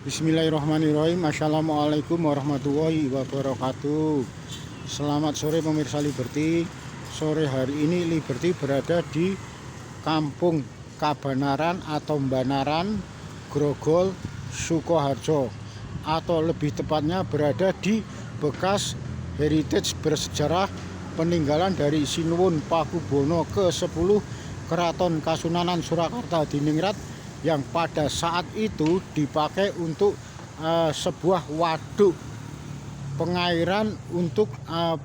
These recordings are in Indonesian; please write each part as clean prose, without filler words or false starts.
Bismillahirrahmanirrahim. Assalamualaikum warahmatullahi wabarakatuh. Selamat sore pemirsa Liberty. Sore hari ini Liberty berada di Kampung Kabanaran atau Banaran, Grogol, Sukoharjo, atau lebih tepatnya berada di bekas heritage bersejarah peninggalan dari Sinuwun Pakubono ke-10 Keraton Kasunanan Surakarta Diningrat, yang pada saat itu dipakai untuk sebuah waduk pengairan untuk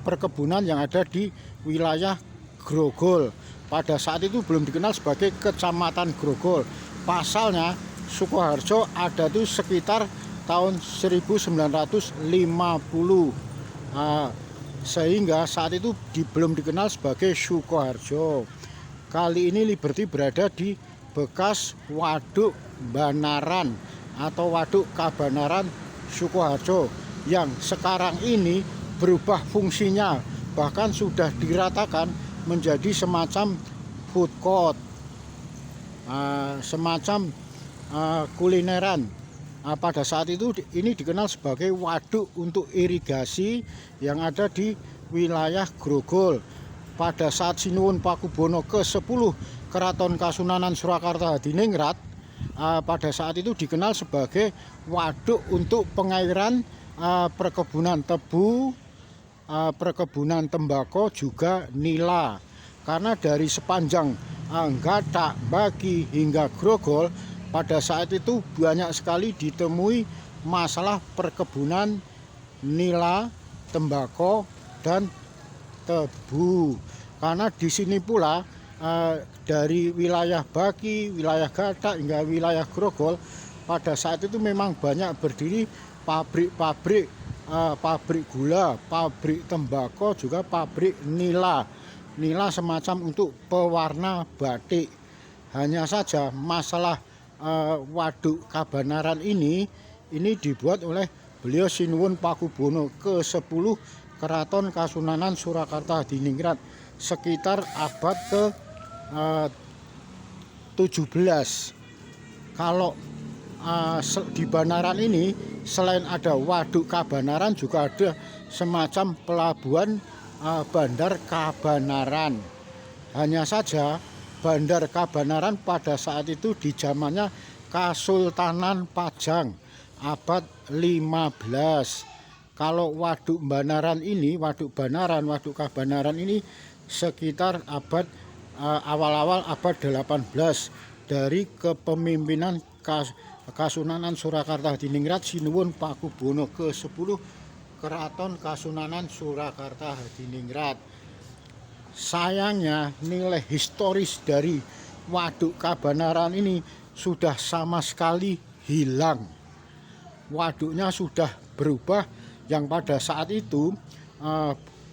perkebunan yang ada di wilayah Grogol. Pada saat itu belum dikenal sebagai Kecamatan Grogol. Pasalnya Sukoharjo ada tuh sekitar tahun 1950, sehingga saat itu belum dikenal sebagai Sukoharjo. Kali ini Liberty berada di bekas waduk Banaran atau waduk Kabanaran Sukoharjo yang sekarang ini berubah fungsinya, bahkan sudah diratakan menjadi semacam food court, semacam kulineran. Pada saat itu ini dikenal sebagai waduk untuk irigasi yang ada di wilayah Grogol. Pada saat Sinuwun Pakubono ke-10 Keraton Kasunanan Surakarta Diningrat, pada saat itu dikenal sebagai waduk untuk pengairan perkebunan tebu, perkebunan tembakau, juga nila. Karena dari sepanjang Gatak, Bagi hingga Grogol pada saat itu banyak sekali ditemui masalah perkebunan nila, tembakau, dan tebu. Karena di sini pula dari wilayah Bagi, wilayah Gatak hingga wilayah Grogol pada saat itu memang banyak berdiri pabrik-pabrik, pabrik gula, pabrik tembakau, juga pabrik nila. Nila semacam untuk pewarna batik. Hanya saja masalah waduk Kabanaran ini dibuat oleh beliau Sinuwun Pakubono ke-10 Keraton Kasunanan Surakarta Diningrat sekitar abad ke-17. Kalau di Banaran ini selain ada waduk Kabanaran juga ada semacam pelabuhan Bandar Kabanaran. Hanya saja Bandar Kabanaran pada saat itu di zamannya Kasultanan Pajang abad 15. Kalau waduk Banaran ini, waduk Banaran, waduk Kabanaran ini sekitar abad awal-awal abad 18 dari kepemimpinan Kasunanan Surakarta Diningrat Sinuwun Pakubono ke-10 Keraton Kasunanan Surakarta Diningrat. Sayangnya nilai historis dari waduk Kabanaran ini sudah sama sekali hilang. Waduknya sudah berubah, yang pada saat itu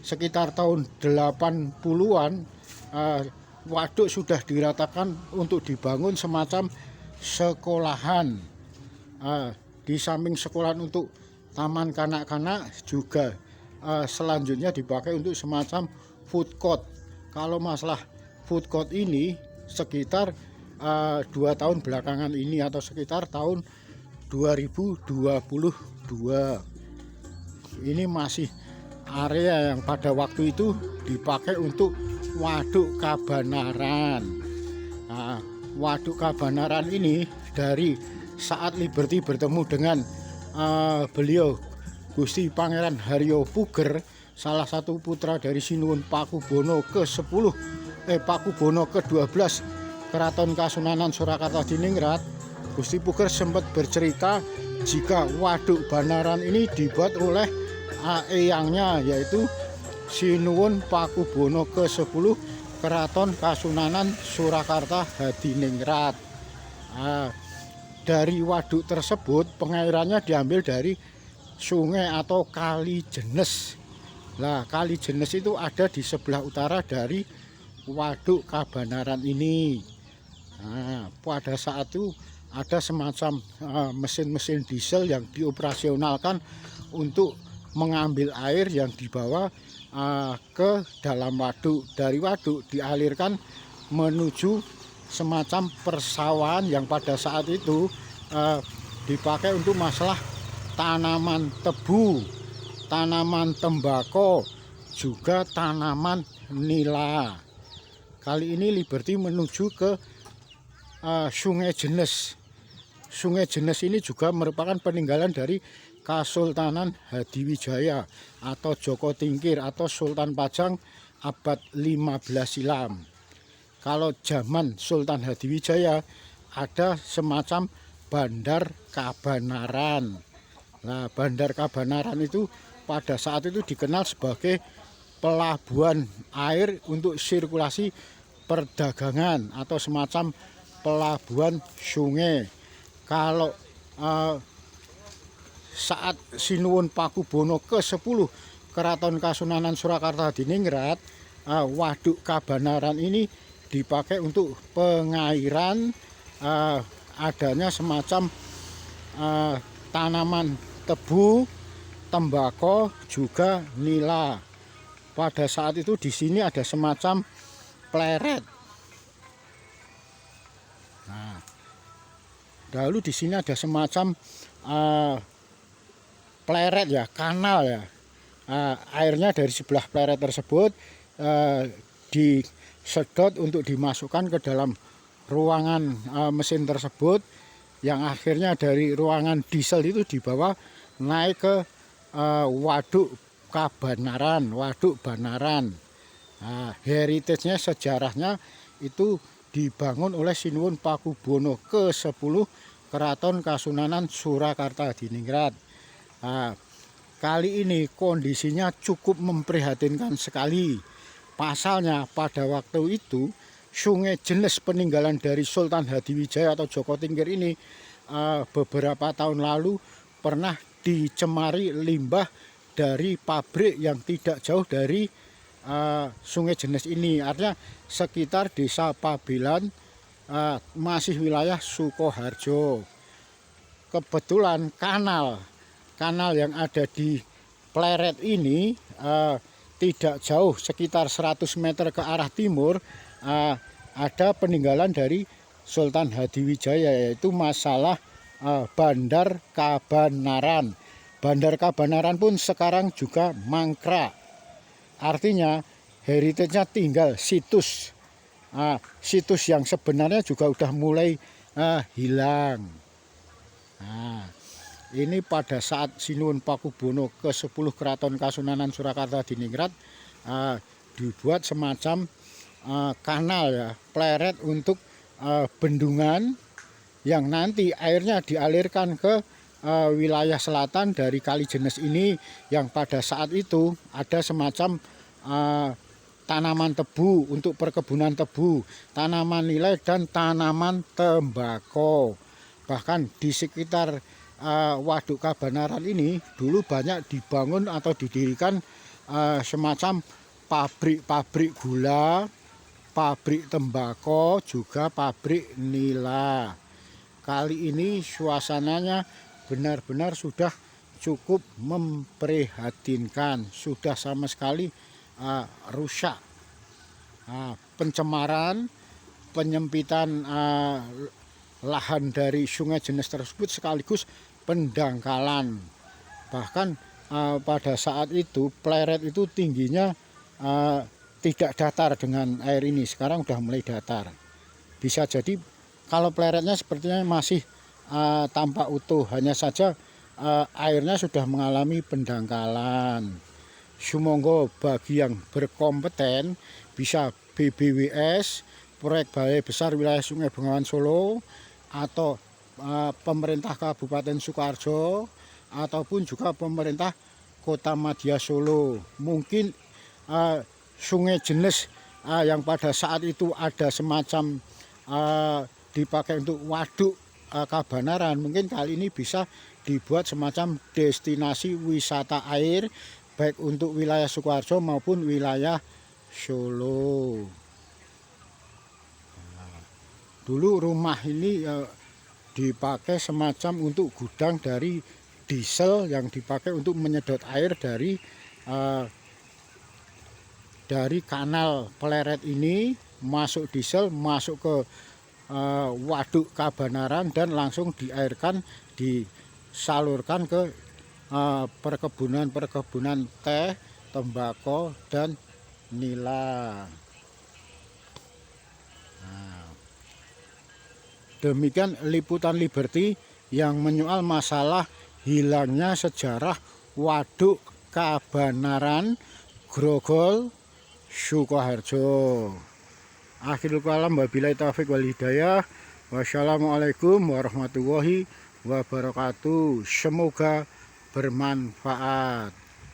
sekitar tahun 80-an waduk sudah diratakan untuk dibangun semacam sekolahan. Di samping sekolahan untuk taman kanak-kanak juga selanjutnya dipakai untuk semacam food court. Kalau masalah food court ini sekitar 2 tahun belakangan ini atau sekitar tahun 2022 ini masih area yang pada waktu itu dipakai untuk waduk Kabanaran. Waduk Kabanaran ini dari saat Liberty bertemu dengan beliau Gusti Pangeran Haryo Puger, salah satu putra dari Sinuwun Pakubono ke-10 Pakubono ke-12 Keraton Kasunanan Surakarta Diningrat. Gusti Puger sempat bercerita jika waduk Banaran ini dibuat oleh eyangnya, yaitu Sinuwun Pakubono ke-10 Keraton Kasunanan Surakarta Hadiningrat. Dari waduk tersebut pengairannya diambil dari sungai atau Kali Jenes. Nah, Kali Jenes itu ada di sebelah utara dari waduk Kabanaran ini. Pada saat itu ada semacam mesin-mesin diesel yang dioperasionalkan untuk mengambil air yang dibawa ke dalam waduk. Dari waduk dialirkan menuju semacam persawahan yang pada saat itu dipakai untuk masalah tanaman tebu, tanaman tembakau, juga tanaman nila. Kali ini Liberty menuju ke Sungai Jenes. Sungai Jenes ini juga merupakan peninggalan dari Kesultanan Hadiwijaya atau Joko Tingkir atau Sultan Pajang abad 15 silam. Kalau zaman Sultan Hadiwijaya ada semacam Bandar Kabanaran. Nah, Bandar Kabanaran itu pada saat itu dikenal sebagai pelabuhan air untuk sirkulasi perdagangan atau semacam pelabuhan sungai. Kalau saat Sinuwun Pakubono ke-10 Keraton Kasunanan Surakarta Diningrat, Waduk Kabanaran ini dipakai untuk pengairan, adanya semacam tanaman tebu, tembakau, juga nila. Pada saat itu di sini ada semacam pleret. Nah, dahulu di sini ada semacam pleret ya, kanal ya. Airnya dari sebelah pleret tersebut disedot untuk dimasukkan ke dalam ruangan mesin tersebut, yang akhirnya dari ruangan diesel itu dibawa naik ke Waduk Kabanaran, Waduk Banaran. Heritage-nya, sejarahnya itu dibangun oleh Sinuwun Pakubono ke-10 Keraton Kasunanan Surakarta Diningrat. Kali ini kondisinya cukup memprihatinkan sekali. Pasalnya pada waktu itu Sungai Jenes peninggalan dari Sultan Hadiwijaya atau Joko Tingkir ini beberapa tahun lalu pernah dicemari limbah dari pabrik yang tidak jauh dari Sungai Jenes ini. Artinya sekitar Desa Pabelan, masih wilayah Sukoharjo. Kebetulan kanal yang ada di pleret ini tidak jauh, sekitar 100 meter ke arah timur ada peninggalan dari Sultan Hadiwijaya, yaitu masalah Bandar Kabanaran. Bandar Kabanaran pun sekarang juga mangkrak. Artinya heritage-nya tinggal situs. Situs yang sebenarnya juga udah mulai hilang. Ini pada saat Sinuwun Pakubono ke-10 Keraton Kasunanan Surakarta Diningrat dibuat semacam kanal ya, pleret untuk bendungan yang nanti airnya dialirkan ke wilayah selatan dari Kali Jenes ini, yang pada saat itu ada semacam tanaman tebu untuk perkebunan tebu, tanaman nilai, dan tanaman tembakau. Bahkan di sekitar Waduk Kabanaran ini dulu banyak dibangun atau didirikan semacam pabrik gula, pabrik tembakau, juga pabrik nila. Kali ini suasananya benar-benar sudah cukup memprihatinkan, sudah sama sekali rusak. Pencemaran, penyempitan lahan dari Sungai Jenes tersebut sekaligus pendangkalan. Bahkan pada saat itu pleret itu tingginya tidak datar dengan air ini, sekarang sudah mulai datar. Bisa jadi kalau pleretnya sepertinya masih tampak utuh, hanya saja airnya sudah mengalami pendangkalan. Sumangga bagi yang berkompeten bisa BBWS, Proyek Balai Besar Wilayah Sungai Bengawan Solo, atau pemerintah Kabupaten Sukoharjo, ataupun juga pemerintah Kota Madya Solo. Mungkin Sungai Jenes yang pada saat itu ada semacam dipakai untuk waduk Kabanaran, mungkin kali ini bisa dibuat semacam destinasi wisata air baik untuk wilayah Sukoharjo maupun wilayah Solo. Dulu rumah ini dipakai semacam untuk gudang dari diesel yang dipakai untuk menyedot air dari kanal pleret ini, masuk diesel, masuk ke Waduk Kabanaran dan langsung diairkan disalurkan ke perkebunan-perkebunan teh, tembakau, dan nila. Nah, demikian liputan Liberty yang menyoal masalah hilangnya sejarah Waduk Kabanaran, Grogol, Sukoharjo. Akhirul kalam, wabillahi taufiq wal hidayah. Wassalamualaikum warahmatullahi wabarakatuh. Semoga bermanfaat.